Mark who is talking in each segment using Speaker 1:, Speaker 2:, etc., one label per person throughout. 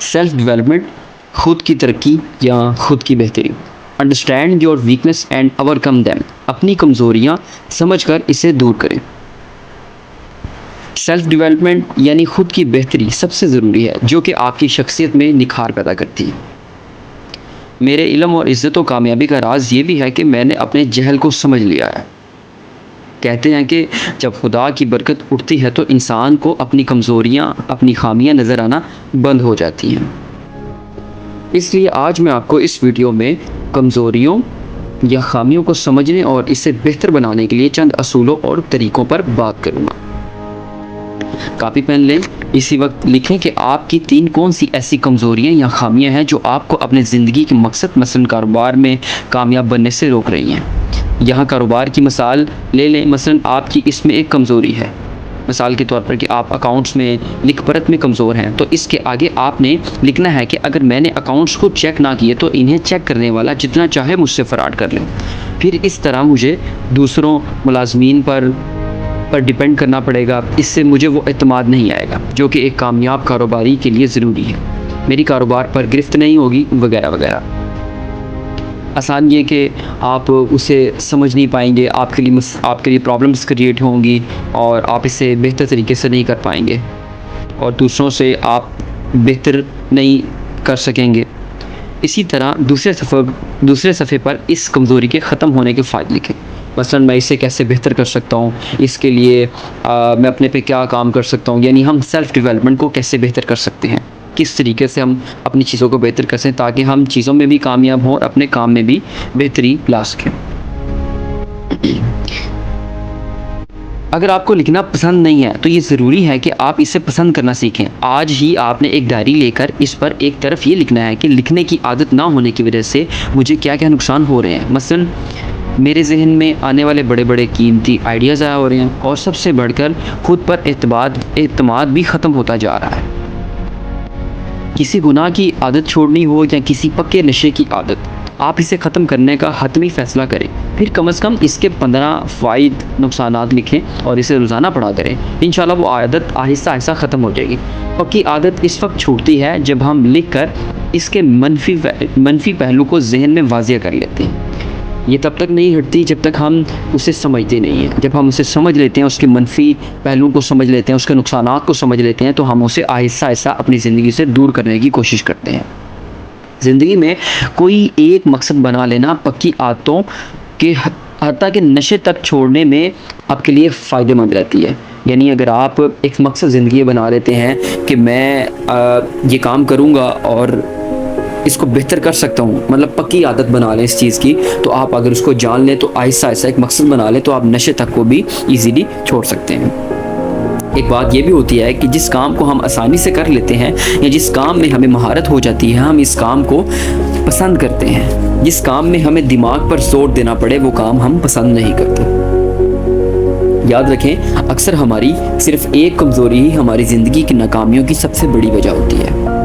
Speaker 1: Self development, खुद की तरक्की या खुद की बेहतरी। Understand your weakness and overcome them. अपनी कमज़ोरियाँ समझकर इसे दूर करें। सेल्फ डेवलपमेंट यानी खुद की बेहतरी सबसे ज़रूरी है, जो कि आपकी शख्सियत में निखार पैदा करती है। मेरे इल्म और इज़्ज़त व कामयाबी का राज ये भी है कि मैंने अपने जहल को समझ लिया है। कहते हैं कि जब खुदा की बरकत उठती है तो इंसान को अपनी कमज़ोरियाँ, अपनी खामियाँ नज़र आना बंद हो जाती हैं। इसलिए आज मैं आपको इस वीडियो में कमज़ोरियों या खामियों को समझने और इसे बेहतर बनाने के लिए चंद असूलों और तरीक़ों पर बात करूँगा। कापी पेन लें, इसी वक्त लिखें कि आपकी 3 कौन सी ऐसी कमज़ोरियाँ या खामियाँ हैं जो आपको अपने ज़िंदगी के मकसद मसलन कारोबार में कामयाब बनने से रोक रही हैं। यहाँ कारोबार की मिसाल ले लें, मसलन आपकी इसमें एक कमज़ोरी है, मिसाल के तौर पर कि आप अकाउंट्स में लिख पढ़त में कमज़ोर हैं, तो इसके आगे आपने लिखना है कि अगर मैंने अकाउंट्स को चेक ना किए तो इन्हें चेक करने वाला जितना चाहे मुझसे फ़राड कर ले। फिर इस तरह मुझे दूसरों मुलाज़मीन पर डिपेंड करना पड़ेगा, इससे मुझे वो एतमाद नहीं आएगा जो कि एक कामयाब कारोबारी के लिए ज़रूरी है। मेरी कारोबार पर गिरफ्त नहीं होगी, वगैरह वगैरह। आसान ये कि आप उसे समझ नहीं पाएंगे, आपके लिए प्रॉब्लम्स क्रिएट होंगी और आप इसे बेहतर तरीके से नहीं कर पाएंगे और दूसरों से आप बेहतर नहीं कर सकेंगे। इसी तरह दूसरे सफ़े पर इस कमज़ोरी के ख़त्म होने के फ़ायदे लिखें। मसलन मैं इसे कैसे बेहतर कर सकता हूँ, इसके लिए मैं अपने पे क्या काम कर सकता हूँ, यानी हम सेल्फ़ डेवलपमेंट को कैसे बेहतर कर सकते हैं, किस तरीके से हम अपनी चीज़ों को बेहतर कर सकें ताकि हम चीज़ों में भी कामयाब हों और अपने काम में भी बेहतरी ला सकें। अगर आपको लिखना पसंद नहीं है तो ये ज़रूरी है कि आप इसे पसंद करना सीखें। आज ही आपने एक डायरी लेकर इस पर एक तरफ ये लिखना है कि लिखने की आदत ना होने की वजह से मुझे क्या क्या नुकसान हो रहे हैं। मसलन मेरे जहन में आने वाले बड़े बड़े कीमती आइडियाज़ ज़ाया हो रहे हैं और सबसे बढ़कर खुद पर एतमाद भी ख़त्म होता जा रहा है। किसी गुनाह की आदत छोड़नी हो या किसी पक्के नशे की आदत, आप इसे ख़त्म करने का हतमी फ़ैसला करें। फिर कम से कम इसके 15 फ़ायदे नुकसानात लिखें और इसे रोज़ाना पढ़ा करें। इंशाल्लाह वो आदत आहिस्ता आहिस्ता ख़त्म हो जाएगी। पक्की आदत इस वक्त छूटती है जब हम लिख कर इसके मनफी पहलू को जहन में वाज़ेह कर लेते हैं। ये तब तक नहीं हटती जब तक हम उसे समझते नहीं हैं। जब हम उसे समझ लेते हैं, उसके मनफी पहलुओं को समझ लेते हैं, उसके नुकसानात को समझ लेते हैं, तो हम उसे आहिस्ता आहिस्ता अपनी ज़िंदगी से दूर करने की कोशिश करते हैं। ज़िंदगी में कोई एक मकसद बना लेना पक्की आदतों के हत्ता के नशे तक छोड़ने में आपके लिए फ़ायदेमंद रहती है। यानी अगर आप एक मकसद ज़िंदगी बना लेते हैं कि मैं ये काम करूँगा और इसको बेहतर कर सकता हूँ, मतलब पक्की आदत बना लें इस चीज़ की, तो आप अगर उसको जान लें तो आहिस्ता आहिस्ता एक मकसद बना लें तो आप नशे तक को भी ईज़िली छोड़ सकते हैं। एक बात ये भी होती है कि जिस काम को हम आसानी से कर लेते हैं या जिस काम में हमें महारत हो जाती है, हम इस काम को पसंद करते हैं। जिस काम में हमें दिमाग पर जोर देना पड़े वो काम हम पसंद नहीं करते। याद रखें, अक्सर हमारी सिर्फ एक कमज़ोरी ही हमारी ज़िंदगी की नाकामियों की सबसे बड़ी वजह होती है।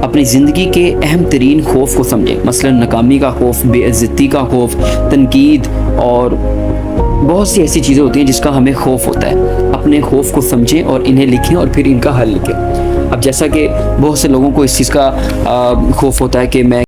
Speaker 1: अपनी ज़िंदगी के अहम तरीन खौफ को समझें, मसलन नाकामी का खौफ, बेइज्जती का खौफ, तनकीद और बहुत सी ऐसी चीज़ें होती हैं जिसका हमें खौफ होता है। अपने खौफ को समझें और इन्हें लिखें और फिर इनका हल लिखें। अब जैसा कि बहुत से लोगों को इस चीज़ का खौफ होता है कि मैं